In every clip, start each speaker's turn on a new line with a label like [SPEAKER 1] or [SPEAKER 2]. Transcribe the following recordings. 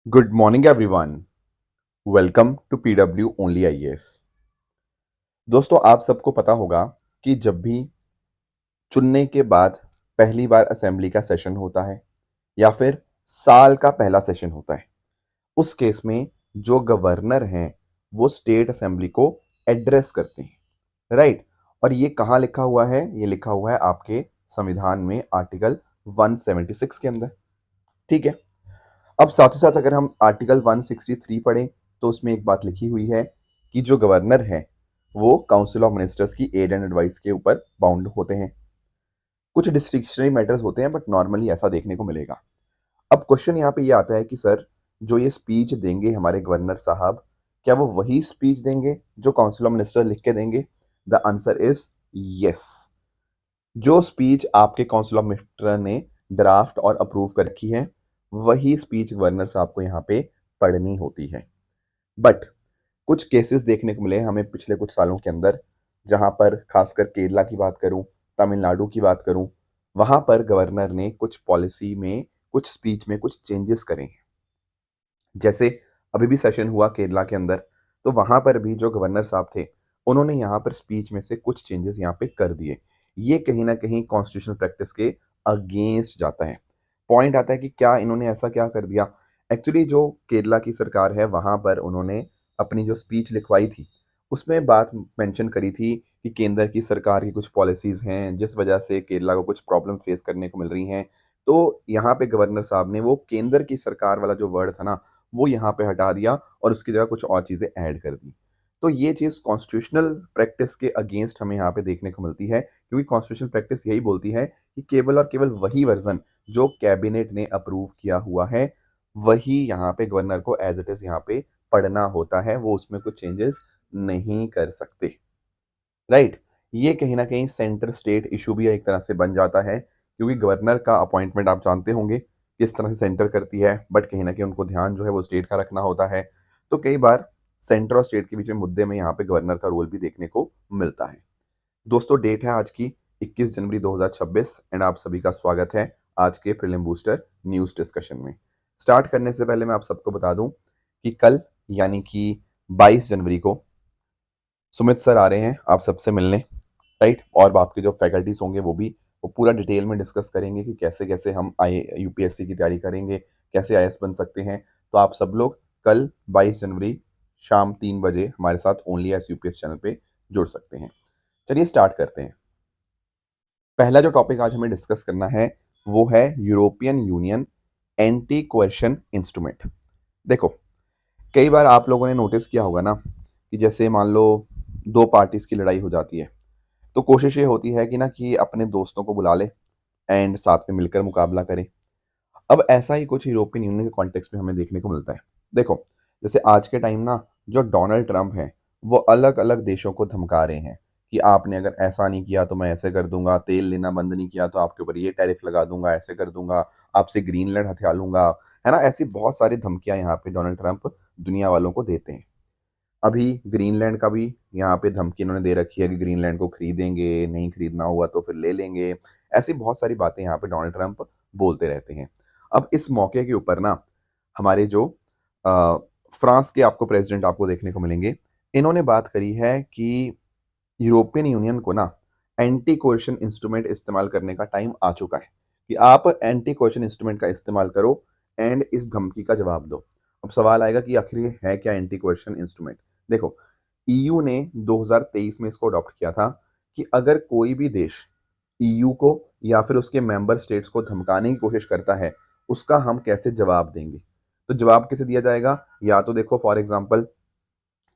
[SPEAKER 1] Good morning everyone. Welcome to PW only IAS. दोस्तों, आप सबको पता होगा कि जब भी चुनने के बाद पहली बार असेंबली का सेशन होता है या फिर साल का पहला सेशन होता है, उस केस में जो गवर्नर हैं वो स्टेट असेंबली को एड्रेस करते हैं, राइट। और ये कहाँ लिखा हुआ है? ये लिखा हुआ है आपके संविधान में आर्टिकल 176 के अंदर। ठीक है। अब साथ ही साथ अगर हम आर्टिकल 163 पढ़ें तो उसमें एक बात लिखी हुई है कि जो गवर्नर है वो काउंसिल ऑफ मिनिस्टर्स की एड एंड एडवाइस के ऊपर बाउंड होते हैं। कुछ डिस्क्रिशनरी मैटर्स होते हैं बट नॉर्मली ऐसा देखने को मिलेगा। अब क्वेश्चन यहाँ पे ये आता है कि सर, जो ये स्पीच देंगे हमारे गवर्नर साहब, क्या वो वही स्पीच देंगे जो काउंसिल ऑफ मिनिस्टर लिख के देंगे? The answer is yes. जो स्पीच आपके काउंसिल ऑफ मिनिस्टर ने ड्राफ्ट और अप्रूव कर रखी है वही स्पीच गवर्नर साहब को यहाँ पे पढ़नी होती है। बट कुछ केसेस देखने को मिले हमें पिछले कुछ सालों के अंदर, जहां पर खासकर केरला की बात करूं, तमिलनाडु की बात करूं, वहां पर गवर्नर ने कुछ पॉलिसी में, कुछ स्पीच में कुछ चेंजेस करे हैं। जैसे अभी भी सेशन हुआ केरला के अंदर, तो वहां पर भी जो गवर्नर साहब थे उन्होंने यहाँ पर स्पीच में से कुछ चेंजेस यहाँ पे कर दिए। ये कहीं ना कहीं कॉन्स्टिट्यूशनल प्रैक्टिस के अगेंस्ट जाता है। पॉइंट आता है कि क्या इन्होंने ऐसा क्या कर दिया। एक्चुअली जो केरला की सरकार है वहां पर उन्होंने अपनी जो स्पीच लिखवाई थी उसमें बात मेंशन करी थी कि केंद्र की सरकार की कुछ पॉलिसीज हैं जिस वजह से केरला को कुछ प्रॉब्लम फेस करने को मिल रही हैं। तो यहाँ पे गवर्नर साहब ने वो केंद्र की सरकार वाला जो वर्ड था ना, वो यहाँ पे हटा दिया और उसकी जगह कुछ और चीज़ें ऐड कर दी। तो ये चीज़ कॉन्स्टिट्यूशनल प्रैक्टिस के अगेंस्ट हमें यहाँ पे देखने को मिलती है, क्योंकि कॉन्स्टिट्यूशनल प्रैक्टिस यही बोलती है कि केवल और केवल वही वर्जन जो कैबिनेट ने अप्रूव किया हुआ है वही यहाँ पे गवर्नर को एज इट इज यहाँ पे पढ़ना होता है, वो उसमें कुछ चेंजेस नहीं कर सकते, राइट। ये कहीं ना कहीं सेंटर स्टेट इशू भी एक तरह से बन जाता है, क्योंकि गवर्नर का अपॉइंटमेंट आप जानते होंगे किस तरह से सेंटर करती है, बट कहीं ना कहीं उनको ध्यान जो है वो स्टेट का रखना होता है। तो कई बार सेंटर और स्टेट के बीच में मुद्दे में यहाँ पे गवर्नर का रोल भी देखने को मिलता है। दोस्तों, डेट है आज की 21 जनवरी 2026 एंड आप सभी का स्वागत है आज के प्रीलिम बूस्टर न्यूज डिस्कशन में। स्टार्ट करने से पहले मैं आप सबको बता दूं कि कल यानी कि 22 जनवरी को सुमित सर आ रहे हैं आप सबसे मिलने, राइट। और आपके जो फैकल्टीज होंगे वो भी वो पूरा डिटेल में डिस्कस करेंगे कि कैसे कैसे हम आई यूपीएससी की तैयारी करेंगे, कैसे आईएएस बन सकते हैं। तो आप सब लोग कल 22 जनवरी शाम 3 बजे हमारे साथ ओनली एस यूपीएस चैनल पे जुड़ सकते हैं। चलिए स्टार्ट करते हैं। पहला जो टॉपिक आज हमें डिस्कस करना है वो है यूरोपियन यूनियन एंटी कोएर्शन इंस्ट्रूमेंट। देखो, कई बार आप लोगों ने नोटिस किया होगा ना कि जैसे मान लो दो पार्टीज की लड़ाई हो जाती है, तो कोशिश ये होती है कि ना कि अपने दोस्तों को बुला ले एंड साथ में मिलकर मुकाबला करें। अब ऐसा ही कुछ यूरोपियन यूनियन के कॉन्टेक्स्ट में हमें देखने को मिलता है। देखो, जैसे आज के टाइम ना जो डोनाल्ड ट्रंप है वो अलग अलग देशों को धमका रहे हैं कि आपने अगर ऐसा नहीं किया तो मैं ऐसे कर दूंगा, तेल लेना बंद नहीं किया तो आपके ऊपर ये टैरिफ लगा दूंगा, ऐसे कर दूंगा, आपसे ग्रीनलैंड हथिया लूंगा, है ना। ऐसी बहुत सारी धमकियां यहाँ पे डोनाल्ड ट्रंप दुनिया वालों को देते हैं। अभी ग्रीनलैंड का भी यहाँ पे धमकी इन्होंने दे रखी है कि ग्रीनलैंड को खरीदेंगे, नहीं खरीदना हुआ तो फिर ले लेंगे। ऐसी बहुत सारी बातें यहाँ पे डोनाल्ड ट्रंप बोलते रहते हैं। अब इस मौके के ऊपर ना हमारे जो फ्रांस के आपको प्रेसिडेंट आपको देखने को मिलेंगे, इन्होंने बात करी है कि यूरोपियन यूनियन को ना एंटी कोएर्शन इंस्ट्रूमेंट इस्तेमाल करने का टाइम आ चुका है कि आप एंटी कोएर्शन इंस्ट्रूमेंट का इस्तेमाल करो एंड इस धमकी का जवाब दो। अब सवाल आएगा कि आखिर ये है क्या एंटी कोएर्शन इंस्ट्रूमेंट। देखो, ईयू ने 2023 में इसको अडॉप्ट किया था कि अगर कोई भी देश ईयू को या फिर उसके मेंबर स्टेट्स को धमकाने की कोशिश करता है उसका हम कैसे जवाब देंगे। तो जवाब कैसे दिया जाएगा? या तो देखो, फॉर एग्जांपल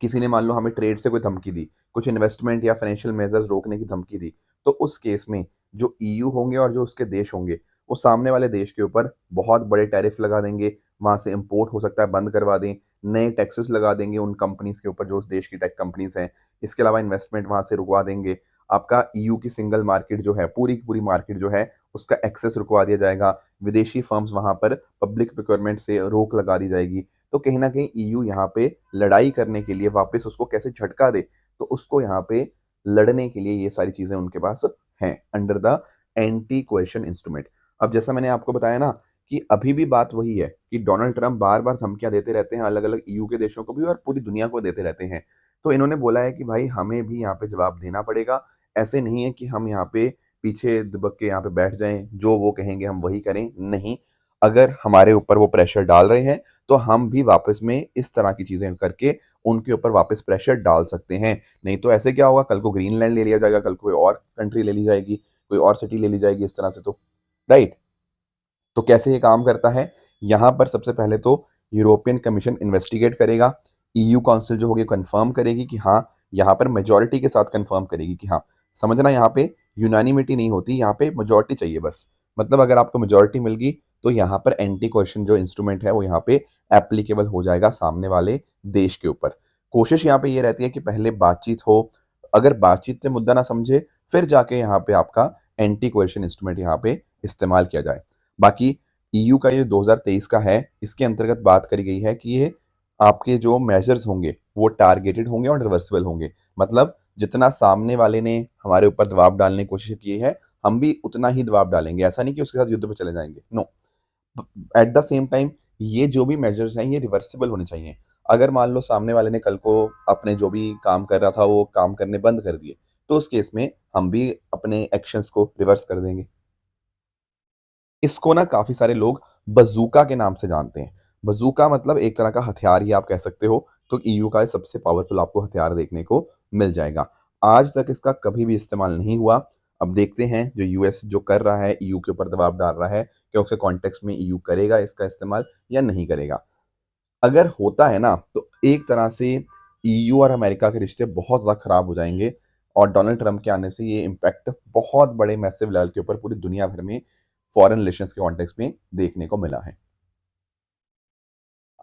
[SPEAKER 1] किसी ने मान लो हमें ट्रेड से कोई धमकी दी, कुछ इन्वेस्टमेंट या फाइनेंशियल मेजर्स रोकने की धमकी दी, तो उस केस में जो ईयू होंगे और जो उसके देश होंगे वो सामने वाले देश के ऊपर बहुत बड़े टैरिफ लगा देंगे, वहां से इंपोर्ट हो सकता है बंद करवा दें, नए टैक्सेस लगा देंगे उन कंपनीज के ऊपर जो उस देश की टेक कंपनीज हैं। इसके अलावा इन्वेस्टमेंट वहां से रुकवा देंगे। आपका ईयू की सिंगल मार्केट जो है, पूरी की पूरी मार्केट जो है उसका एक्सेस रुकवा दिया जाएगा। विदेशी फर्म्स वहां पर पब्लिक प्रोक्योरमेंट से रोक लगा दी जाएगी। तो कहीं ना कहीं ईयू यहाँ पे लड़ाई करने के लिए वापस उसको कैसे झटका दे, तो उसको यहाँ पे लड़ने के लिए ये सारी चीजें उनके पास हैं अंडर द एंटी कोएर्शन इंस्ट्रूमेंट। अब जैसा मैंने आपको बताया ना कि अभी भी बात वही है कि डोनाल्ड ट्रंप बार-बार धमकियाँ देते रहते हैं अलग-अलग ईयू के देशों को भी और पूरी दुनिया को देते रहते हैं। तो इन्होंने बोला है कि भाई हमें भी यहाँ पे जवाब देना पड़ेगा। ऐसे नहीं है कि हम यहाँ पे पीछे दुबक के यहाँ पे बैठ जाएँ, जो वो कहेंगे हम वही करें, नहीं। अगर हमारे ऊपर वो प्रेशर डाल रहे हैं, तो हम भी वापस में इस तरह की चीज़ें करके उनके ऊपर वापस प्रेशर डाल सकते हैं। नहीं तो ऐसे क्या होगा, कल को ग्रीनलैंड ले लिया जाएगा, कल कोई और कंट्री ले ली जाएगी, कोई और सिटी ले ली जाएगी इस तरह से तो, राइट? तो कैसे ये काम करता है? यहाँ पर सबसे पहले तो यूरोपियन कमीशन इन्वेस्टिगेट करेगा, ईयू काउंसिल जो होगी कंफर्म करेगी कि हाँ, यहाँ पर मेजॉरिटी के साथ कंफर्म करेगी कि हाँ, समझना यहाँ पे यूनानिमिटी नहीं होती, यहाँ पे मेजॉरिटी चाहिए बस। मतलब अगर आपको मेजॉरिटी मिल गई, तो यहाँ पर एंटी कोएर्शन जो इंस्ट्रूमेंट है, वो यहाँ पे एप्लीकेबल हो जाएगा सामने वाले देश के ऊपर। कोशिश यहाँ पे ये रहती है कि पहले बातचीत हो, अगर बातचीत से मुद्दा ना समझे, फिर जाके यहाँ पे आपका एंटी कोएर्शन इंस्ट्रूमेंट यहाँ पे इस्तेमाल किया जाए। बाकी ईयू का ये 2023 का है, इसके अंतर्गत बात करी गई है कि ये आपके जो मेजर्स होंगे, वो टारगेटेड होंगे और रिवर्सिबल होंगे। मतलब जितना सामने वाले ने हमारे ऊपर दबाव डालने की कोशिश की है, हम भी उतना ही दबाव डालेंगे। ऐसा नहीं कि उसके साथ युद्ध पे चले जाएँगे, no. At the same time ये जो भी मेजर्स हैं, ये रिवर्सिबल होने चाहिए। अगर मान लो सामने वाले ने कल को अपने जो भी काम कर रहा था, वो काम करने बंद कर दिए, तो उस केस में हम भी अपने एक्शंस को रिवर्स कर देंगे। इसको ना काफ़ी सारे लोग बज़ूका के नाम से जानते हैं। बज़ूका मतलब एक तरह का हथियार ही आप कह सकते हो, तो ईयू का ये सबसे पावरफुल आपको हथियार देखने को मिल जाएगा। आज तक इसका कभी भी इस्तेमाल नहीं हुआ। अब देखते हैं जो यूएस जो कर रहा है, ईयू के ऊपर दबाव डाल रहा है, क्या उसके कॉन्टेक्स्ट में ईयू करेगा इसका इस्तेमाल या नहीं करेगा? अगर होता है ना, तो एक तरह से ईयू और अमेरिका के रिश्ते बहुत ज़्यादा खराब हो जाएँगे और डोनाल्ड ट्रंप के आने से ये इम्पैक्ट बहुत बड़े मैसिव लेवल के ऊपर पूरी दुनिया भर में फॉरेन रिलेशंस के कॉन्टेक्स्ट में देखने को मिला है।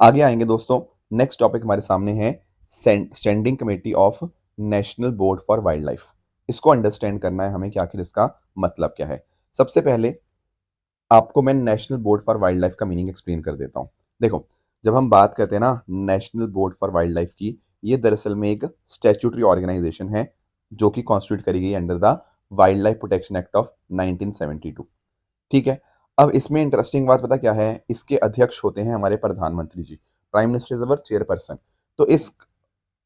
[SPEAKER 1] आगे आएँगे दोस्तों, नेक्स्ट टॉपिक हमारे सामने है standing committee of national board for wild life. इसको अंडरस्टैंड करना है हमें कि आखिर इसका मतलब क्या है। सबसे पहले आपको मैं national board for wild life का मीनिंग एक्सप्लेन कर देता हूँ। देखो, जब हम बात करते हैं ना national board for wild life की, ये दरअसल में एक स्टैट्यूटरी ऑर्गेनाइजेशन है, जो कि कॉन्स्टिट्यूट करी गई under the wild life protection act of 1972। ठीक है? अब इसमें इंटरेस्टिंग बात पता क्या है? इसके अध्यक्ष होते हैं हमारे प्रधानमंत्री ji. Prime minister is our chairperson. तो इस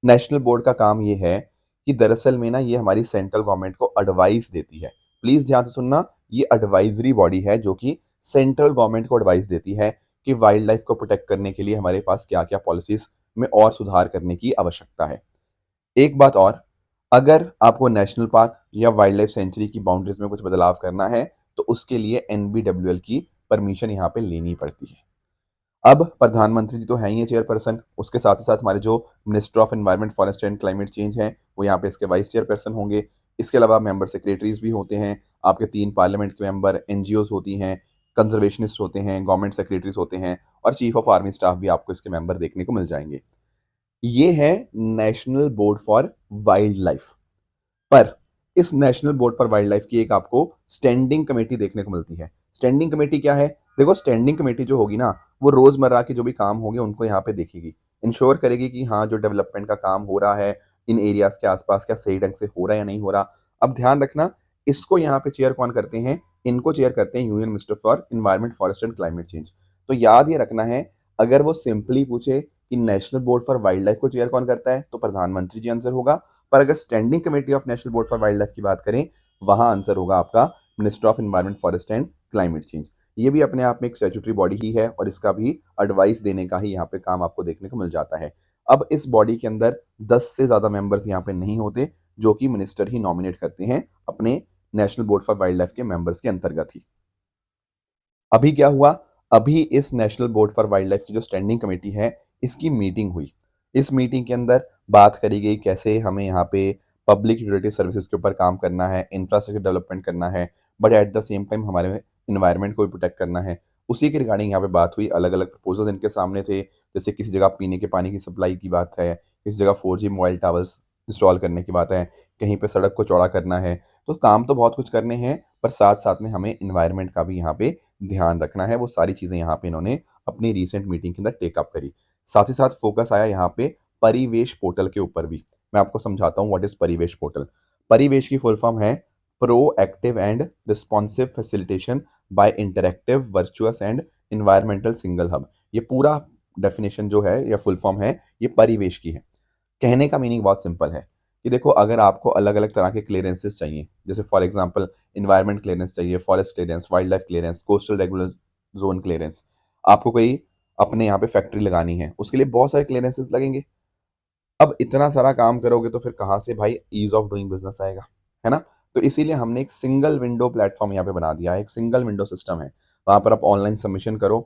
[SPEAKER 1] नेशनल बोर्ड का काम ये है कि दरअसल में ना ये हमारी सेंट्रल गवर्नमेंट को एडवाइस देती है। प्लीज़ ध्यान से सुनना, ये एडवाइज़री बॉडी है जो कि सेंट्रल गवर्नमेंट को एडवाइस देती है कि वाइल्ड लाइफ को प्रोटेक्ट करने के लिए हमारे पास क्या-क्या पॉलिसीज़ में और सुधार करने की आवश्यकता है। एक बात और, अगर आपको नेशनल पार्क या वाइल्ड लाइफ सेंचुरी की बाउंड्रीज़ में कुछ बदलाव करना है, तो उसके लिए एनबीडब्ल्यूएल की परमिशन यहाँ पे लेनी पड़ती है। अब प्रधानमंत्री जी तो हैं ही हैं चेयरपर्सन, उसके साथ ही साथ हमारे जो minister of environment, forest and climate change हैं, वो यहाँ पे इसके वाइस चेयरपर्सन होंगे। इसके अलावा मेंबर सेक्रेटरीज़ भी होते हैं, आपके 3 पार्लियामेंट के मेंबर, एनजीओज़ होती हैं, कंज़र्वेशनिस्ट होते हैं, गवर्नमेंट सेक्रेटरीज़ होते हैं और चीफ ऑफ आर्मी स्टाफ भी आपको इसके मेंबर देखने को मिल जाएँगे। ये है national board for wild life. पर इस national board for wild life की एक आपको स्टैंडिंग कमेटी देखने को मिलती है। स्टैंडिंग कमेटी क्या है? देखो, स्टैंडिंग कमेटी जो होगी ना, वो रोजमर्रा के जो भी काम होंगे उनको यहाँ पे देखेगी, इंश्योर करेगी कि हाँ, जो डेवलपमेंट का काम हो रहा है इन एरियाज के आसपास, क्या सही ढंग से हो रहा है या नहीं हो रहा। अब ध्यान रखना, इसको यहाँ पे चेयर कौन करते हैं? इनको चेयर करते हैं union minister for environment, forest and climate change. तो याद ये रखना है, अगर वो सिंपली पूछे कि national board for wild life को चेयर कौन करता है, तो प्रधानमंत्री जी आंसर होगा। पर अगर standing committee of national board for wild life की बात करें, वहां आंसर होगा आपका minister of environment, forest and climate change. ये भी अपने आप में एक स्टैट्यूटरी बॉडी ही है और इसका भी एडवाइस देने का ही यहाँ पे काम आपको देखने को मिल जाता है। अब इस बॉडी के अंदर 10 से ज़्यादा मेंबर्स यहाँ पे नहीं होते, जो कि मिनिस्टर ही नॉमिनेट करते हैं अपने national board for wild life के मेंबर्स के अंतर्गत ही। अभी क्या हुआ? अभी इस national board for wild life की जो स्टैंडिंग कमेटी है, इसकी मीटिंग हुई। इस मीटिंग के अंदर बात करी गई कैसे हमें यहाँ पे पब्लिक यूटिलिटी सर्विसेज के ऊपर काम करना है, इंफ्रास्ट्रक्चर डेवलपमेंट करना है, but at the same time हमारे एनवायरनमेंट को भी प्रोटेक्ट करना है। उसी के रिगार्डिंग यहाँ पे बात हुई, अलग-अलग प्रपोज़ल्स इनके सामने थे, जैसे किसी जगह पीने के पानी की सप्लाई की बात है, किसी जगह 4G मोबाइल टावर्स इंस्टॉल करने की बात है, कहीं पे सड़क को चौड़ा करना है। तो काम तो बहुत कुछ करने हैं, पर साथ-साथ में हमें एनवायरनमेंट का भी यहाँ पे ध्यान रखना है। वो सारी चीज़ें यहाँ पे इन्होंने अपनी रीसेंट मीटिंग के अंदर टेक अप करी। साथ ही साथ फोकस आया यहाँ पे परिवेश पोर्टल के ऊपर भी। मैं आपको समझाता हूँ व्हाट इज़ परिवेश पोर्टल। परिवेश की फुल फॉर्म है proactive and responsive facilitation by interactive, virtuous and environmental single hub. ये पूरा डेफिनेशन जो है या फुल फॉर्म है, ये परिवेश की है। कहने का मीनिंग बहुत सिंपल है कि देखो, अगर आपको अलग अलग तरह के क्लियरेंसेस चाहिए, जैसे फॉर एग्जांपल इन्वायरमेंट क्लियरेंस चाहिए, forest clearance, wild life clearance, coastal regular zone clearance, आपको कोई अपने यहाँ पे फैक्ट्री लगानी है, उसके लिए बहुत सारे क्लियरेंसेस लगेंगे। अब इतना सारा काम करोगे तो फिर कहाँ से भाई ईज ऑफ डूइंग बिजनेस आएगा, है ना? तो इसीलिए हमने एक सिंगल विंडो प्लेटफॉर्म यहाँ पे बना दिया है, एक सिंगल विंडो सिस्टम है। वहां पर आप ऑनलाइन सबमिशन करो,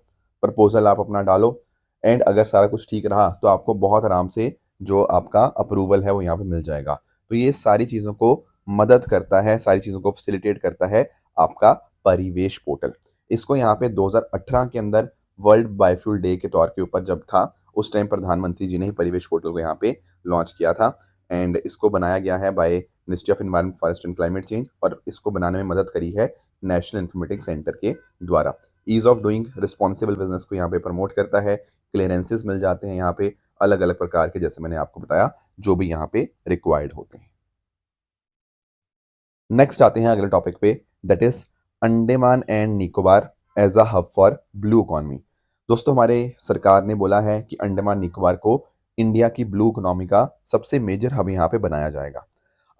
[SPEAKER 1] प्रपोजल आप अपना डालो, एंड अगर सारा कुछ ठीक रहा तो आपको बहुत आराम से जो आपका अप्रूवल है वो यहाँ पे मिल जाएगा। तो ये सारी चीज़ों को मदद करता है, सारी चीज़ों को फैसिलिटेट करता है आपका परिवेश पोर्टल। इसको यहाँ पे 2018 के अंदर वर्ल्ड बायोफ्यूल डे के तौर के ऊपर जब था, उस टाइम प्रधानमंत्री जी ने ही परिवेश पोर्टल को यहाँ पे लॉन्च किया था। एंड इसको बनाया गया है by ministry of environment, forest and climate change, और इसको बनाने में मदद करी है नेशनल इंफॉर्मेटिक्स सेंटर के द्वारा। Ease of doing responsible business को यहाँ पे प्रमोट करता है। क्लियरेंसेस मिल जाते हैं यहाँ पे अलग अलग प्रकार के, जैसे मैंने आपको बताया, जो भी यहाँ पे रिक्वायर्ड होते हैं। नेक्स्ट आते हैं अगले टॉपिक पे, that is Andaman and Nicobar as a hub for blue economy. दोस्तों, हमारे सरकार ने बोला है कि अंडमान निकोबार को इंडिया की ब्लू इकोनॉमी का सबसे मेजर हब यहाँ पे बनाया जाएगा।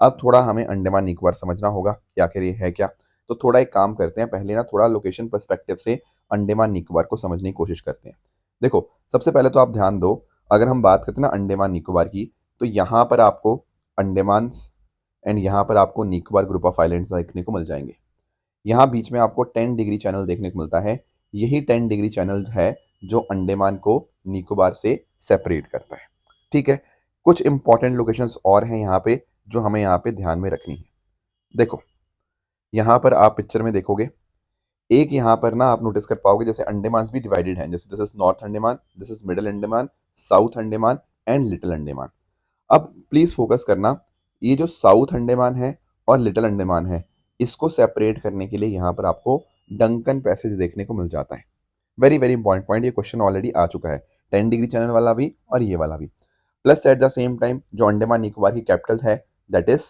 [SPEAKER 1] अब थोड़ा हमें अंडमान निकोबार समझना होगा कि आखिर ये है क्या। तो थोड़ा एक काम करते हैं, पहले ना थोड़ा लोकेशन पर्सपेक्टिव से अंडमान निकोबार को समझने की कोशिश करते हैं। देखो, सबसे पहले तो आप ध्यान दो, अगर हम बात करते हैं ना अंडमान निकोबार की, तो यहाँ पर आपको अंडमान एंड यहाँ पर आपको निकोबार ग्रुप ऑफ आइलैंड्स देखने को मिल जाएंगे। यहाँ बीच में आपको 10 डिग्री चैनल देखने को मिलता है। यही 10 डिग्री चैनल है जो अंडमान को निकोबार से सेपरेट करता है। ठीक है, कुछ इंपॉर्टेंट लोकेशंस और हैं यहाँ पे जो हमें यहाँ पे ध्यान में रखनी है। देखो, यहाँ पर आप पिक्चर में देखोगे, एक यहाँ पर ना आप नोटिस कर पाओगे जैसे अंडमान भी डिवाइडेड हैं, जैसे this is north Andaman, this is middle Andaman, south Andaman and little Andaman. अब प्लीज फोकस करना, ये जो साउथ अंडमान है और लिटिल अंडमान है, इसको सेपरेट करने के लिए यहाँ पर आपको डंकन पैसेज देखने को मिल जाता है। वेरी वेरी इंपॉर्टेंट पॉइंट, ये क्वेश्चन ऑलरेडी आ चुका है, 10 डिग्री चैनल वाला भी और ये वाला भी। Plus eight the same time जो अंडमान निकोबार की कैपिटल है, दैट इज,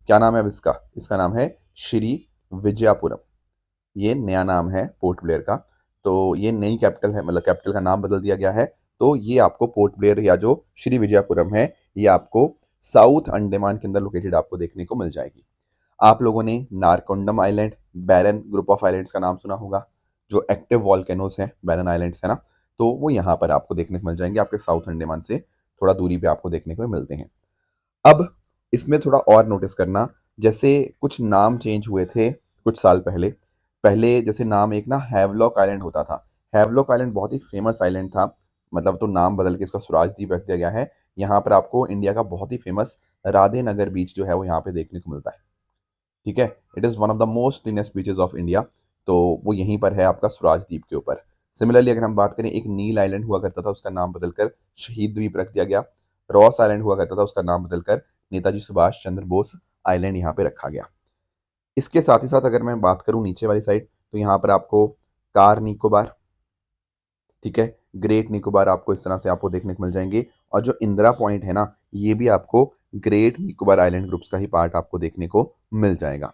[SPEAKER 1] क्या नाम है अब इसका? इसका नाम है श्री विजयपुरम। ये नया नाम है पोर्ट ब्लेयर का, तो ये नई कैपिटल है, मतलब कैपिटल का नाम बदल दिया गया है। तो ये आपको पोर्ट ब्लेयर या जो श्री विजयपुरम है, ये आपको साउथ अंडमान के अंदर लोकेटेड आपको देखने को मिल जाएगी। आप लोगों ने Narcondam island, Barren group of islands का नाम सुना होगा, जो एक्टिव वॉल्केनोस है, बैरन आइलैंड्स है ना, तो वो यहाँ पर आपको देखने को मिल जाएंगे, आपके साउथ अंडमान से थोड़ा दूरी पे आपको देखने को मिलते हैं। अब इसमें थोड़ा और नोटिस करना, जैसे कुछ नाम चेंज हुए थे कुछ साल पहले। पहले जैसे नाम एक ना हैवलॉक आइलैंड होता था, हैवलॉक आइलैंड बहुत ही फेमस आइलैंड था, मतलब तो नाम बदल के इसका स्वराज द्वीप रख दिया गया है। यहाँ पर आपको इंडिया का बहुत ही फेमस राधे नगर बीच जो है वो यहाँ पे देखने को मिलता है। ठीक है, it is one of the most cleanest beaches of India, तो वो यहीं पर है आपका स्वराज द्वीप के ऊपर। सिमिलरली अगर हम बात करें, एक नील आइलैंड हुआ करता था, उसका नाम बदलकर शहीद द्वीप रख दिया गया। रॉस आइलैंड हुआ करता था, उसका नाम बदलकर नेताजी सुभाष चंद्र बोस आइलैंड यहाँ पे रखा गया। इसके साथ ही साथ अगर मैं बात करूँ नीचे वाली साइड, तो यहाँ पर आपको कार निकोबार, ठीक है, ग्रेट निकोबार आपको इस तरह से आपको देखने को मिल जाएंगे। और जो इंदिरा पॉइंट है ना, ये भी आपको ग्रेट निकोबार आइलैंड ग्रुप्स का ही पार्ट आपको देखने को मिल जाएगा।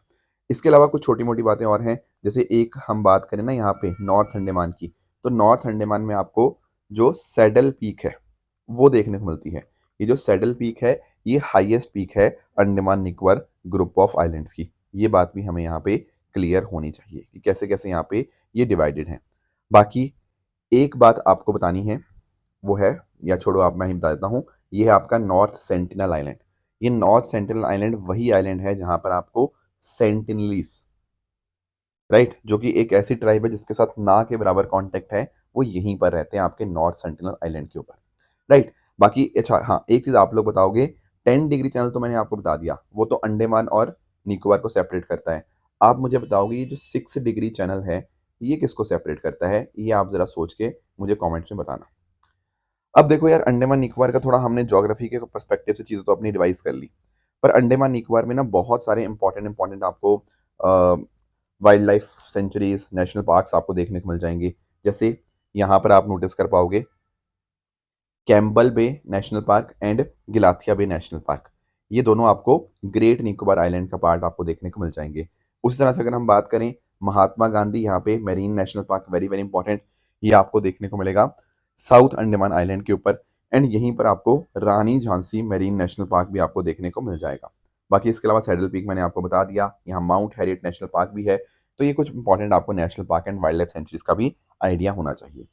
[SPEAKER 1] इसके अलावा कुछ छोटी मोटी बातें और हैं, जैसे एक हम बात करें ना यहाँ पे नॉर्थ अंडमान की, तो नॉर्थ अंडमान में आपको जो सैडल पीक है वो देखने को मिलती है। ये जो सैडल पीक है, ये हाईएस्ट पीक है Andaman Nicobar group of islands की। ये बात भी हमें यहाँ पे क्लियर होनी चाहिए कि कैसे कैसे यहाँ पे ये डिवाइडेड है। बाकी एक बात आपको बतानी है, वो है, या छोड़ो आप मैं ही बता देता हूँ, ये है आपका नॉर्थ सेंटिनल आइलैंड। ये नॉर्थ सेंटिनल आइलैंड वही आइलैंड है जहाँ पर आपको सेंटिनलीज, राइट, जो कि एक ऐसी ट्राइब है जिसके साथ ना के बराबर कांटेक्ट है, वो यहीं पर रहते हैं आपके नॉर्थ सेंटिनल आइलैंड के ऊपर, राइट। बाकी अच्छा हाँ, एक चीज़ आप लोग बताओगे, 10 डिग्री चैनल तो मैंने आपको बता दिया, वो तो अंडमान और निकोबार को सेपरेट करता है। आप मुझे बताओगे ये जो 6 डिग्री चैनल है, ये किसको सेपरेट करता है? ये आप ज़रा सोच के मुझे कॉमेंट्स में बताना। अब देखो यार, अंडमान निकोबार का थोड़ा हमने ज्योग्राफी के पर्सपेक्टिव से चीज़ें तो अपनी रिवाइज कर ली, पर अंडमान निकोबार में ना बहुत सारे इंपॉर्टेंट इंपॉर्टेंट आपको wild life sanctuaries, national parks आपको देखने को मिल जाएंगे। जैसे यहाँ पर आप नोटिस कर पाओगे Campbell Bay National Park and Galathea Bay National Park, ये दोनों आपको ग्रेट निकोबार आइलैंड का पार्ट आपको देखने को मिल जाएंगे। उसी तरह से अगर हम बात करें महात्मा गांधी यहाँ पे marine national park, very very important, ये आपको देखने को मिलेगा साउथ अंडमान आइलैंड के ऊपर। एंड यहीं पर आपको रानी झांसी मेरीन नेशनल पार्क भी आपको देखने को मिल जाएगा। बाकी इसके अलावा सैडल पीक मैंने आपको बता दिया, यहाँ माउंट हैरियट नेशनल पार्क भी है। तो ये कुछ इंपॉर्टेंट आपको national Park and wild life sanctuaries का भी आइडिया होना चाहिए।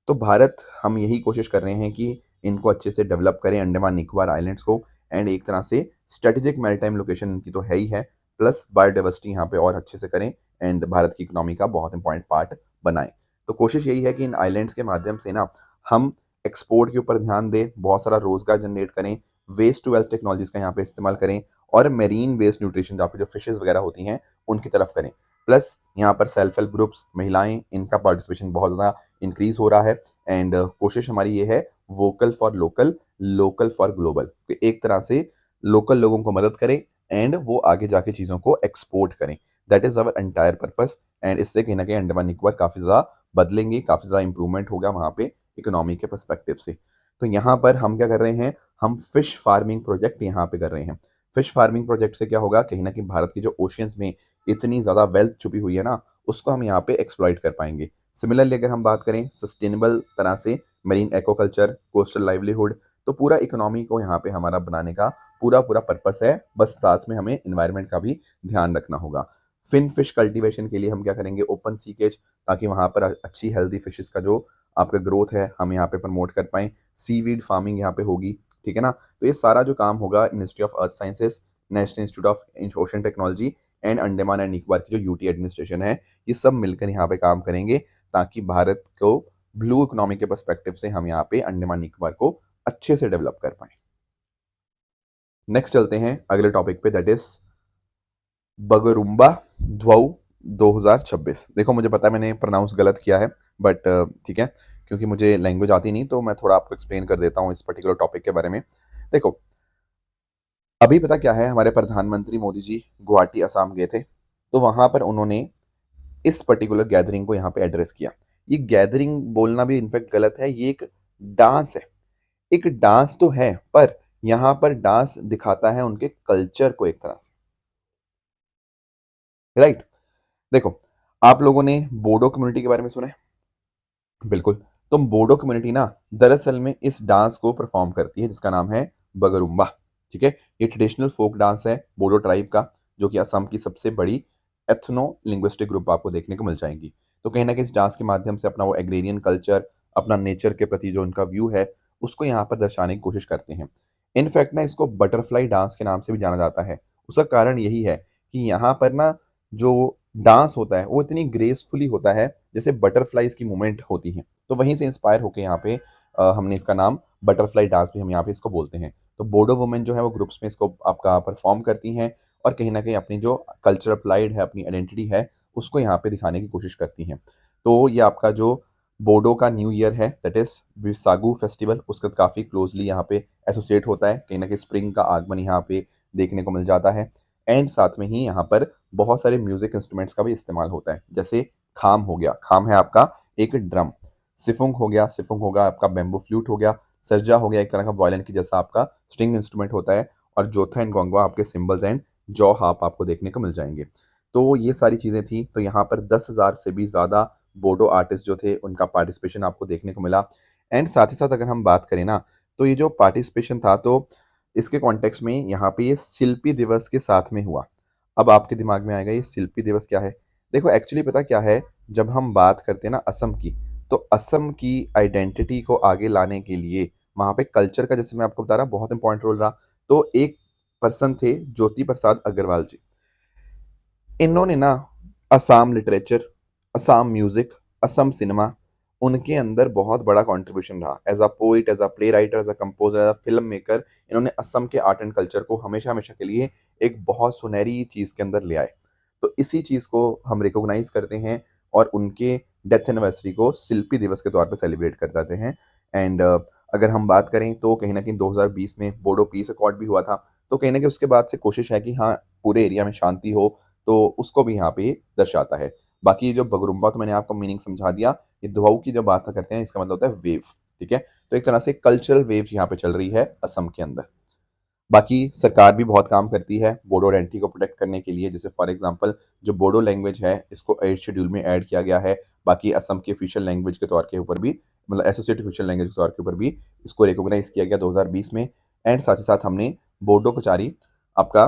[SPEAKER 1] तो भारत, हम यही कोशिश कर रहे हैं कि इनको अच्छे से डेवलप करें, अंडमान निकोबार आइलैंड्स को, एंड एक तरह से स्ट्रेटेजिक मैरीटाइम लोकेशन इनकी तो है ही है, प्लस बायोडाइवर्सिटी यहाँ पे और अच्छे से करें एंड भारत की इकोनॉमी का बहुत इंपॉर्टेंट पार्ट बनाएं। तो कोशिश यही है कि इन आइलैंड्स के माध्यम से ना हम एक्सपोर्ट के ऊपर ध्यान दें, बहुत सारा रोजगार जनरेट करें, वेस्ट टू वेल्थ टेक्नोलॉजीज का यहाँ पे इस्तेमाल करें, और मेरीन बेस्ड न्यूट्रिशन जहाँ पे जो फिशेज वगैरह होती हैं उनकी तरफ करें। प्लस यहाँ पर सेल्फ हेल्प ग्रुप्स, महिलाएं, इनका पार्टिसिपेशन बहुत ज़्यादा इंक्रीज हो रहा है। एंड कोशिश हमारी ये है vocal for local, local for global, एक तरह से लोकल लोगों को मदद करें एंड वो आगे जाके चीज़ों को एक्सपोर्ट करें। That is our entire purpose. And इससे कहीं ना कहीं अंडमान निकोबार काफ़ी ज़्यादा बदलेंगे, काफ़ी ज़्यादा इंप्रूवमेंट होगा वहाँ पे इकोनॉमी के पर्सपेक्टिव से। तो यहाँ पर हम क्या कर रहे हैं, हम फिश फार्मिंग प्रोजेक्ट यहाँ पे कर रहे हैं। फिश फार्मिंग प्रोजेक्ट से क्या होगा, कहीं ना कहीं भारत की जो ओशियंस में इतनी ज़्यादा वेल्थ छुपी हुई है ना, उसको हम यहाँ पे एक्सप्लॉइट कर पाएंगे। सिमिलरली अगर हम बात करें सस्टेनेबल तरह से मरीन एक्वाकल्चर, कोस्टल लाइवलीहुड, तो पूरा इकोनॉमी को यहाँ पे हमारा बनाने का पूरा पूरा पर्पस है। बस साथ में हमें इन्वायरमेंट का भी ध्यान रखना होगा। फिन फिश कल्टीवेशन के लिए हम क्या करेंगे, ओपन सीकेज, ताकि वहाँ पर अच्छी हेल्दी फिशेस का जो आपका ग्रोथ है हम यहाँ पे प्रमोट कर पाएँ। सीवीड फार्मिंग यहाँ पे होगी, ठीक है ना। तो ये सारा जो काम होगा ministry of earth sciences, national institute of ocean technology and Andaman and Nicobar की जो यूटी एडमिनिस्ट्रेशन है, ये सब मिलकर यहाँ पे काम करेंगे, ताकि भारत को ब्लू इकोनॉमी के पर्सपेक्टिव से हम यहाँ पे अंडमान निकोबार को अच्छे से डेवलप कर पाए। नेक्स्ट चलते हैं अगले टॉपिक पे, दैट इज बगरुम्बा ध्वउ 2026। देखो मुझे पता है मैंने प्रोनाउंस गलत किया है, बट ठीक है, क्योंकि मुझे लैंग्वेज आती नहीं तो मैं थोड़ा आपको एक्सप्लेन कर देता हूँ इस पर्टिकुलर टॉपिक के बारे में। देखो अभी पता क्या है, हमारे प्रधानमंत्री मोदी जी गुवाहाटी असम गए थे, तो वहां पर उन्होंने इस पर्टिकुलर गैदरिंग को यहाँ पे एड्रेस किया। ये गैदरिंग बोलना भी इनफैक्ट गलत है, ये एक डांस है। एक डांस तो है, पर यहाँ पर डांस दिखाता है उनके कल्चर को एक तरह से, राइट। देखो आप लोगों ने बोडो कम्युनिटी के बारे में सुना है, बिल्कुल। तो बोडो कम्युनिटी ना दरअसल में इस डांस को परफॉर्म करती है जिसका नाम है बगरुम्बा, ठीक है। ये ट्रेडिशनल फोक डांस है बोडो ट्राइब का, जो कि असम की सबसे बड़ी एथनो लिंग्विस्टिक ग्रुप आपको देखने को मिल जाएंगी। तो कहीं ना कहीं इस डांस के माध्यम से अपना वो एग्रेरियन कल्चर, अपना नेचर के प्रति जो उनका व्यू है, उसको यहाँ पर दर्शाने की कोशिश करते हैं। इनफैक्ट ना इसको बटरफ्लाई डांस के नाम से भी जाना जाता है। उसका कारण यही है कि यहाँ पर ना जो डांस होता है वो इतनी ग्रेसफुली होता है जैसे बटरफ्लाइज की मूवमेंट होती है। तो वहीं से इंस्पायर होकर यहाँ पे हमने इसका नाम बटरफ्लाई डांस भी हम यहाँ पे इसको बोलते हैं। तो बोडो वुमेन जो है वो ग्रुप्स में इसको आपका परफॉर्म करती हैं, और कहीं ना कहीं अपनी जो कल्चरल प्राइड है, अपनी आइडेंटिटी है, उसको यहाँ पे दिखाने की कोशिश करती हैं। तो ये आपका जो बोडो का न्यू ईयर है, दैट इज विसागू फेस्टिवल, उसका काफ़ी क्लोजली यहाँ पे एसोसिएट होता है। कहीं ना कहीं स्प्रिंग का आगमन यहाँ पे देखने को मिल जाता है। एंड साथ में ही यहाँ पर बहुत सारे म्यूजिक इंस्ट्रूमेंट्स का भी इस्तेमाल होता है, जैसे खाम हो गया, खाम है आपका एक ड्रम, सिफुंग हो गया, सिफुंग होगा आपका बेम्बो फ्लूट हो गया, सरजा हो गया एक तरह का वायलिन की जैसा आपका स्ट्रिंग इंस्ट्रूमेंट होता है, और जोथा एंड गोंगवा आपके सिंबल्स एंड जॉ हार्प आपको देखने को मिल जाएंगे। तो ये सारी चीज़ें थी। तो यहाँ पर 10,000 से भी ज़्यादा बोडो आर्टिस्ट जो थे उनका पार्टिसिपेशन आपको देखने को मिला। एंड साथ ही साथ अगर हम बात करें ना, तो ये जो पार्टिसिपेशन था, तो इसके कॉन्टेक्स्ट में यहाँ पे ये शिल्पी दिवस के साथ में हुआ। अब आपके दिमाग में आएगा ये शिल्पी दिवस क्या है। देखो एक्चुअली पता क्या है, जब हम बात करते हैं ना असम की, तो असम की आइडेंटिटी को आगे लाने के लिए वहाँ पे कल्चर का, जैसे मैं आपको बता रहा, बहुत इंपॉर्टेंट रोल रहा। तो एक पर्सन थे ज्योति प्रसाद अग्रवाल जी, इन्होंने ना Assam literature, Assam music, Assam cinema, उनके अंदर बहुत बड़ा कंट्रीब्यूशन रहा। As a poet, as a play writer, as a composer, as a film maker, इन्होंने असम के आर्ट एंड कल्चर को हमेशा हमेशा के लिए एक बहुत सुनहरी चीज़ के अंदर ले आए। तो इसी चीज़ को हम रिकॉग्नाइज करते हैं, और उनके डेथ एनिवर्सरी को शिल्पी दिवस के तौर पे सेलिब्रेट कर जाते हैं। एंड अगर हम बात करें तो कहीं ना कहीं 2020 में बोडो पीस अकॉर्ड भी हुआ था। तो कहीं ना कहीं उसके बाद से कोशिश है कि हाँ पूरे एरिया में शांति हो, तो उसको भी यहाँ पे दर्शाता है। बाकी ये जो बगरुम्बा, तो मैंने आपको मीनिंग समझा दिया। ये दुआऊ की जब बात करते हैं, इसका मतलब होता है वेव, ठीक है। तो एक तरह से कल्चरल वेव यहाँ पे चल रही है असम के अंदर। बाकी सरकार भी बहुत काम करती है बोडो आइडेंटिटी को प्रोटेक्ट करने के लिए। जैसे फॉर एग्जांपल जो बोडो लैंग्वेज है इसको 8 शेड्यूल में ऐड किया गया है। बाकी असम की ऑफिशियल लैंग्वेज के तौर के ऊपर भी, मतलब एसोसिएट ऑफिशियल लैंग्वेज के तौर के ऊपर भी इसको रिकॉग्नाइज किया गया 2020 में। एंड साथ ही साथ हमने बोडो कचारी आपका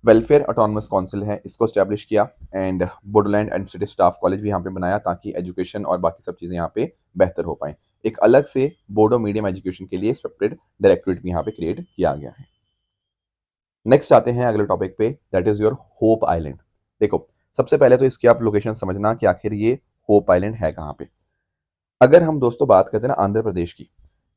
[SPEAKER 1] वेलफेयर ऑटोनमस काउंसिल है इसको स्टैब्लिश किया। And Bodoland administrative staff college भी यहाँ पे बनाया ताकि एजुकेशन और बाकी सब चीज़ें यहाँ पे बेहतर हो पाएँ। एक अलग से बोडो मीडियम एजुकेशन के लिए सेपरेट डायरेक्टरेट भी यहाँ पे क्रिएट किया गया है। नेक्स्ट आते हैं अगले टॉपिक पे, that is your hope island. देखो सबसे पहले तो इसकी आप लोकेशन समझना कि आखिर ये होप आइलैंड है कहाँ पे। अगर हम दोस्तों बात करते हैं ना आंध्र प्रदेश की,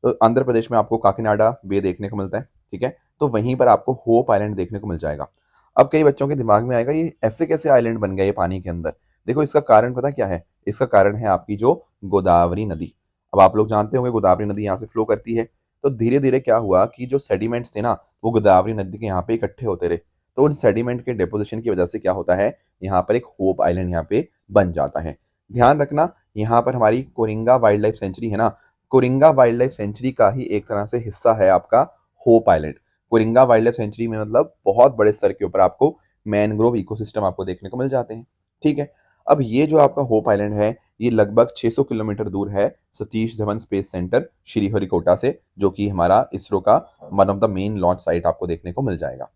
[SPEAKER 1] तो आंध्र प्रदेश में आपको काकीनाडा बे देखने को मिलता है, ठीक है। तो वहीं पर आपको होप आइलैंड देखने को मिल जाएगा। अब कई बच्चों के दिमाग में आएगा ये ऐसे कैसे आइलैंड बन गया ये पानी के अंदर। देखो इसका कारण पता क्या है, इसका कारण है आपकी जो गोदावरी नदी। अब आप लोग जानते होंगे गोदावरी नदी यहाँ से फ्लो करती है। तो धीरे धीरे क्या हुआ कि जो सेडिमेंट्स थे ना वो गोदावरी नदी के यहाँ पे इकट्ठे होते रहे। तो उन सेडिमेंट के डिपोजिशन की वजह से क्या होता है, यहाँ पर एक होप आइलैंड यहाँ पे बन जाता है। ध्यान रखना यहाँ पर हमारी कोरिंगा वाइल्ड लाइफ सेंचुरी है ना, कोरिंगा वाइल्ड लाइफ सेंचुरी का ही एक तरह से हिस्सा है आपका hope island. Coringa wild life sanctuary में मतलब बहुत बड़े स्तर के ऊपर आपको मैनग्रोव इकोसिस्टम आपको देखने को मिल जाते हैं, ठीक है। अब ये जो आपका होप आइलैंड है ये लगभग 600 किलोमीटर दूर है सतीश धवन स्पेस सेंटर श्रीहरिकोटा से, जो कि हमारा इसरो का one of the main launch site आपको देखने को मिल जाएगा,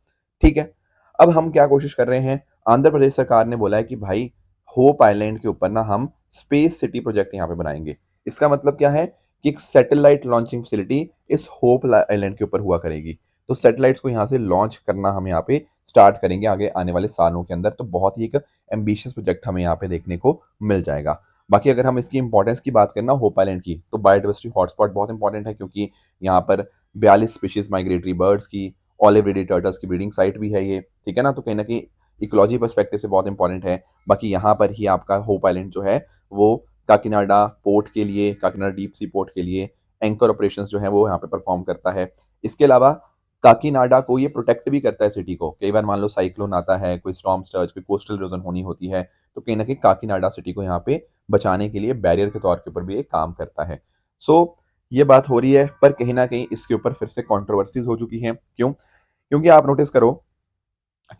[SPEAKER 1] ठीक है। अब हम क्या कोशिश कर रहे हैं, आंध्र प्रदेश सरकार ने बोला है कि भाई होप आइलैंड के ऊपर ना हम स्पेस सिटी प्रोजेक्ट यहाँ पे बनाएंगे। इसका मतलब क्या है कि एक सैटेलाइट लॉन्चिंग फैसिलिटी इस होप आइलैंड के ऊपर हुआ करेगी। तो सैटेलाइट्स को यहाँ से लॉन्च करना हम यहाँ पे स्टार्ट करेंगे आगे आने वाले सालों के अंदर। तो बहुत ही एक एम्बिशियस प्रोजेक्ट हमें यहाँ पे देखने को मिल जाएगा। बाकी अगर हम इसकी इंपॉर्टेंस की बात करना होप आइलैंड की, तो बायोडाइवर्सिटी हॉटस्पॉट बहुत इंपॉर्टेंट है क्योंकि यहाँ पर 42 स्पीशीज माइग्रेटरी बर्ड्स की, ऑलिव रिडी टर्टल्स की ब्रीडिंग साइट भी है ये, ठीक है ना। तो कहीं ना कहीं इकोलॉजी पर्सपेक्टिव से बहुत इंपॉर्टेंट है। बाकी यहाँ पर ही आपका होप आइलैंड जो है वो काकीनाडा पोर्ट के लिए, काकीनाडा डीप सी पोर्ट के लिए एंकर ऑपरेशंस जो है वो यहाँ पे परफॉर्म करता है। इसके अलावा काकीनाडा को ये प्रोटेक्ट भी करता है सिटी को। कई बार मान लो साइक्लोन आता है, कोई स्टॉर्म सर्ज, कोई कोस्टल इरोजन होनी होती है, तो कहीं ना कहीं काकीनाडा सिटी को यहाँ पे बचाने के लिए बैरियर के तौर के ऊपर भी ये काम करता है। सो ये बात हो रही है, पर कहीं ना कहीं इसके ऊपर फिर से कंट्रोवर्सीज हो चुकी हैं। क्यों? क्योंकि आप नोटिस करो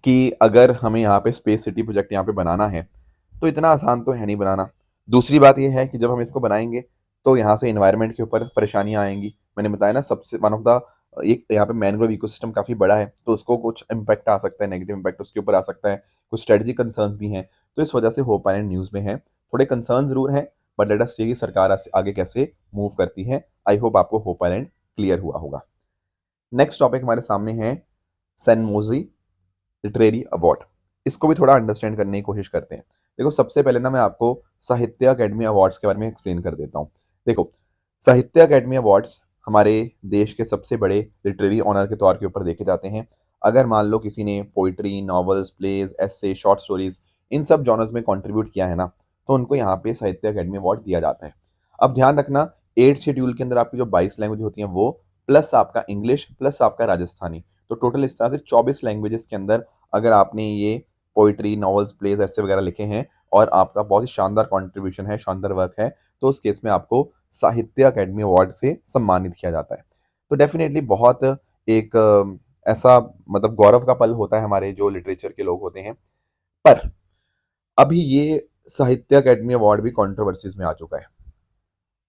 [SPEAKER 1] कि अगर हमें यहाँ पे स्पेस सिटी प्रोजेक्ट यहाँ पे बनाना है तो इतना आसान तो है नहीं बनाना। दूसरी बात ये है कि जब हम इसको बनाएंगे तो यहाँ से एनवायरनमेंट के ऊपर परेशानियां आएंगी। मैंने बताया ना सबसे वन ऑफ द एक यहाँ पे मैनग्रोव इकोसिस्टम काफी बड़ा है, तो उसको कुछ इम्पैक्ट आ सकता है, नेगेटिव इम्पैक्ट उसके ऊपर आ सकता है, कुछ स्ट्रेटेजिक कंसर्न्स भी हैं। तो इस वजह से होप आइलैंड न्यूज में है, थोड़े कंसर्न जरूर हैं, बट लेट अस सी कि सरकार आगे कैसे मूव करती है। आई होप आपको होप आइलैंड क्लियर हुआ होगा। नेक्स्ट टॉपिक हमारे सामने है सेनमोजी लिटरेरी अवार्ड। इसको भी थोड़ा अंडरस्टैंड करने की कोशिश करते हैं। देखो सबसे पहले ना मैं आपको साहित्य अकेडमी अवार्ड्स के बारे में एक्सप्लेन कर देता हूँ। देखो साहित्य अकेडमी अवार्ड्स हमारे देश के सबसे बड़े लिटरेरी ऑनर के तौर के ऊपर देखे जाते हैं। अगर मान लो किसी ने poetry, novels, plays, essay, short stories इन सब जॉनर्स में कंट्रीब्यूट किया है ना, तो उनको यहाँ पे साहित्य अकेडमी अवार्ड दिया जाता है। अब ध्यान रखना 8 शेड्यूल के अंदर आपकी जो 22 लैंग्वेज होती हैं वो प्लस आपका इंग्लिश प्लस आपका राजस्थानी, तो टोटल इस तरह से 24 लैंग्वेजेस के अंदर अगर आपने ये पोइट्री, नॉवेल्स, प्लेज ऐसे वगैरह लिखे हैं और आपका बहुत ही शानदार कंट्रीब्यूशन है, शानदार वर्क है, तो उस केस में आपको साहित्य अकेडमी अवार्ड से सम्मानित किया जाता है। तो डेफिनेटली बहुत एक ऐसा मतलब गौरव का पल होता है हमारे जो लिटरेचर के लोग होते हैं। पर अभी ये साहित्य अकेडमी अवार्ड भी कंट्रोवर्सीज में आ चुका है।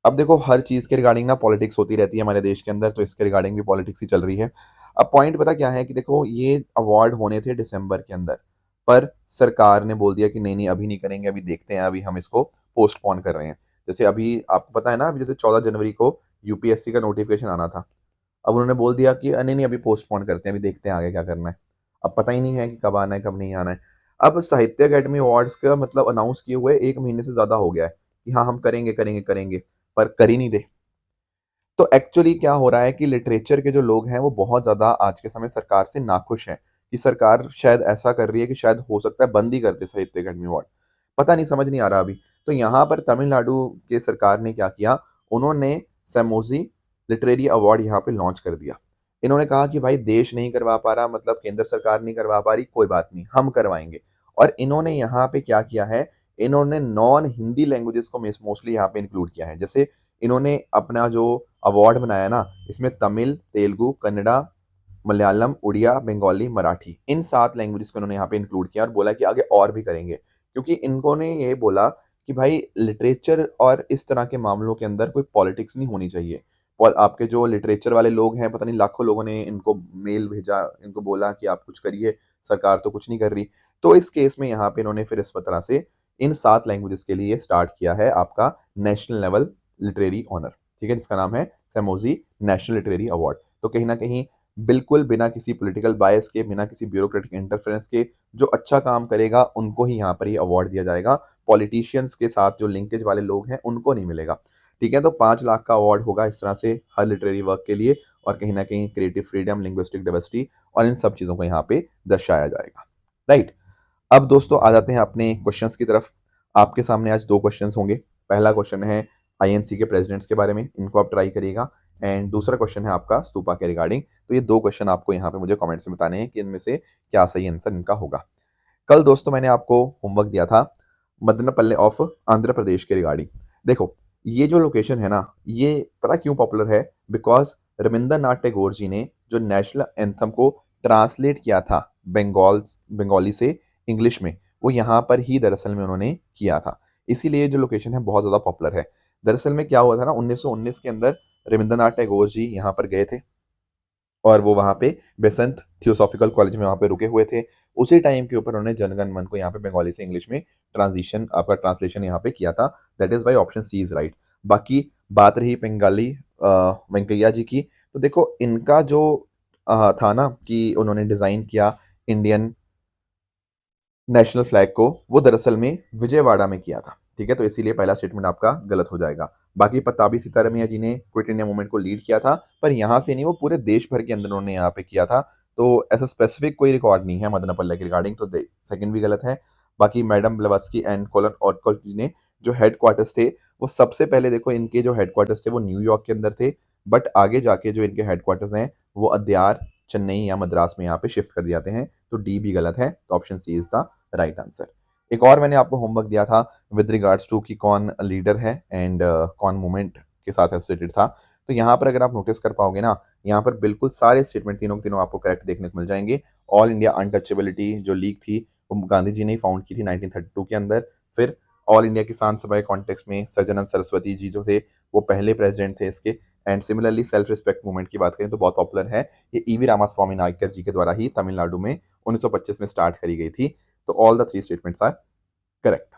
[SPEAKER 1] अब देखो हर चीज के रिगार्डिंग ना पॉलिटिक्स होती रहती है हमारे देश के अंदर, तो इसके रिगार्डिंग भी पॉलिटिक्स ही चल रही है। अब पॉइंट पता क्या है कि देखो ये अवार्ड होने थे दिसंबर के अंदर, पर सरकार ने बोल दिया कि नहीं नहीं अभी नहीं करेंगे, अभी देखते हैं, अभी हम इसको पोस्टपोन कर रहे हैं। जैसे अभी आपको पता है ना, अभी जैसे 14 जनवरी को यूपीएससी का नोटिफिकेशन आना था, अब उन्होंने बोल दिया कि नहीं नहीं अभी पोस्टपोन करते हैं, अभी देखते हैं आगे क्या करना है। अब पता ही नहीं है कि कब आना है कब नहीं आना है। अब साहित्य अकेडमी अवार्ड्स का मतलब अनाउंस किए हुए 1 महीने से ज्यादा हो गया है कि हाँ हम करेंगे करेंगे करेंगे, पर कर ही नहीं दे। तो एक्चुअली क्या हो रहा है कि लिटरेचर के जो लोग हैं वो बहुत ज्यादा आज के समय सरकार से नाखुश हैं कि सरकार शायद ऐसा कर रही है कि शायद हो सकता है बंद ही कर दे साहित्य अकेडमी अवार्ड। पता नहीं, समझ नहीं आ रहा अभी। तो यहाँ पर तमिलनाडु के सरकार ने क्या किया, उन्होंने सैमोजी लिटरेरी अवार्ड यहाँ पे लॉन्च कर दिया। इन्होंने कहा कि भाई देश नहीं करवा पा रहा, मतलब केंद्र सरकार नहीं करवा पा रही, कोई बात नहीं हम करवाएंगे। और इन्होंने यहाँ पे क्या किया है, इन्होंने नॉन हिंदी लैंग्वेजेस को मोस्टली यहाँ पे इंक्लूड किया है। जैसे इन्होंने अपना जो अवार्ड बनाया ना, इसमें तमिल, तेलुगु, कन्नड़ा, मलयालम, उड़िया, बंगाली, मराठी, इन 7 लैंग्वेजेस को उन्होंने यहाँ पे इंक्लूड किया और बोला कि आगे और भी करेंगे। क्योंकि इन्होंने ये बोला कि भाई लिटरेचर और इस तरह के मामलों के अंदर कोई पॉलिटिक्स नहीं होनी चाहिए। और आपके जो लिटरेचर वाले लोग हैं, पता नहीं लाखों लोगों ने इनको मेल भेजा, इनको बोला कि आप कुछ करिए, सरकार तो कुछ नहीं कर रही। तो इस केस में यहाँ पे इन्होंने फिर इस तरह से इन 7 लैंग्वेजेस के लिए स्टार्ट किया है आपका नेशनल लेवल लिटरेरी ऑनर, ठीक है, जिसका नाम है सैमोजी नेशनल लिटरेरी अवार्ड। तो कहीं ना कहीं बिल्कुल बिना किसी पॉलिटिकल बायस के, बिना किसी ब्यूरोक्रेटिक इंटरफेरेंस के, जो अच्छा काम करेगा उनको ही यहाँ पर ये अवार्ड दिया जाएगा। पॉलिटिशियंस के साथ जो लिंकेज वाले लोग हैं उनको नहीं मिलेगा, ठीक है। तो 5 लाख का अवार्ड होगा इस तरह से हर लिटरेरी वर्क के लिए, और कहीं ना कहीं क्रिएटिव फ्रीडम, लिंग्विस्टिक डाइवर्सिटी और इन सब चीज़ों को यहाँ पे दर्शाया जाएगा, राइट। अब दोस्तों आ जाते हैं अपने क्वेश्चंस की तरफ। आपके सामने आज 2 क्वेश्चंस होंगे। पहला क्वेश्चन है आईएनसी के प्रेसिडेंट्स के बारे में, इनको आप ट्राई करिएगा। एंड दूसरा क्वेश्चन है आपका स्तूपा के रिगार्डिंग। तो ये 2 क्वेश्चन आपको यहाँ पे मुझे कमेंट्स में बताने हैं कि इनमें से क्या सही आंसर इनका होगा। कल दोस्तों मैंने आपको होमवर्क दिया था मदनपल्ले ऑफ आंध्र प्रदेश के रिगार्डिंग। देखो ये जो लोकेशन है ना, ये पता क्यों पॉपुलर है? बिकॉज रविंद्रनाथ टैगोर जी ने जो नेशनल एंथम को ट्रांसलेट किया था बंगाली से इंग्लिश में, वो यहाँ पर ही दरअसल में उन्होंने किया था। इसीलिए जो लोकेशन है बहुत ज़्यादा पॉपुलर है। दरअसल में क्या हुआ था ना, 1919 के अंदर रविंद्रनाथ टैगोर जी यहाँ पर गए थे और वो वहाँ पे बेसंत थियोसॉफिकल कॉलेज में वहाँ पे रुके हुए थे। उसी टाइम के ऊपर उन्होंने जनगण मन को यहाँ पे बंगाली से इंग्लिश में ट्रांसलेशन यहाँ पे किया था। That is why option C is right. बाकी बात रही बंगाली वेंकैया जी की, तो देखो इनका जो था ना कि उन्होंने डिजाइन किया इंडियन नेशनल फ्लैग को, वो दरअसल में विजयवाड़ा में किया था, ठीक है। तो इसीलिए पहला स्टेटमेंट आपका गलत हो जाएगा। बाकी पताबी सीतारमैया जी ने क्विट इंडिया मूवमेंट को लीड किया था, पर यहाँ से नहीं, वो पूरे देश भर के अंदर उन्होंने यहाँ पे किया था। तो ऐसा स्पेसिफिक कोई रिकॉर्ड नहीं है मदनपल्ले के रिगार्डिंग, तो सेकंड भी गलत है। बाकी मैडम ब्लवास्की एंड कोलन ऑटकॉट जी ने जो हेड क्वार्टर्स थे, वो सबसे पहले देखो इनके जो हेड क्वार्टर्स थे वो न्यूयॉर्क के अंदर थे, बट आगे जाके जो इनके हेड क्वार्टर्स हैं वो अद्यार, चेन्नई या मद्रास में यहाँ पे शिफ्ट कर दिए जाते हैं। तो डी भी गलत है, तो option C is the right answer. एक और मैंने आपको होमवर्क दिया था विद रिगार्ड्स टू कि कौन लीडर है एंड कौन मूवमेंट के साथ एसोसिएटेड था। तो यहाँ पर अगर आप नोटिस कर पाओगे ना, यहाँ पर बिल्कुल सारे स्टेटमेंट तीनों के तीनों आपको करेक्ट देखने को मिल जाएंगे। ऑल इंडिया अनटचेबिलिटी जो लीग थी वो गांधी जी ने फाउंड की थी 1932 के अंदर। फिर ऑल इंडिया किसान सभा के कॉन्टेक्स्ट में सज्जनानंद सरस्वती जी जो थे वो पहले प्रेसिडेंट थे इसके। And similarly self respect movement की बात करें तो बहुत पॉपुलर है, ये ईवी रामास्वामी नायकर जी के द्वारा ही तमिलनाडु में 1925 में स्टार्ट करी गई थी। तो all the 3 statements are correct.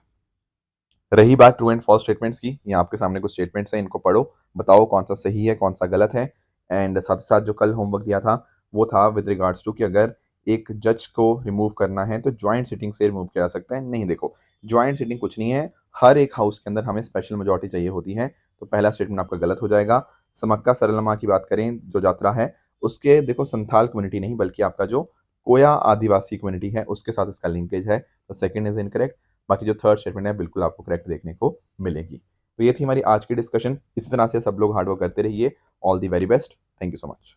[SPEAKER 1] रही बात ट्रू एंड फॉल्स स्टेटमेंट्स की, यहाँ आपके सामने कुछ स्टेटमेंट्स हैं, इनको पढ़ो, बताओ कौन सा सही है कौन सा गलत है। एंड साथ ही साथ जो कल होमवर्क दिया था वो था विद रिगार्ड्स टू कि अगर एक जज को रिमूव करना है तो ज्वाइंट सिटिंग से रिमूव किया जा सकता है। नहीं, देखो ज्वाइंट सिटिंग कुछ नहीं है, हर एक हाउस के अंदर हमें स्पेशल मेजोरिटी चाहिए होती है। तो पहला स्टेटमेंट आपका गलत हो जाएगा। समक्का सरलमा की बात करें जो यात्रा है, उसके देखो संथाल कम्युनिटी नहीं बल्कि आपका जो कोया आदिवासी कम्युनिटी है उसके साथ इसका लिंकेज है, तो सेकंड इज इनकरेक्ट। बाकी जो थर्ड स्टेटमेंट है बिल्कुल आपको करेक्ट देखने को मिलेगी। तो ये थी हमारी आज की डिस्कशन। इसी तरह से सब लोग हार्डवर्क करते रहिए। All the very best. Thank you so much.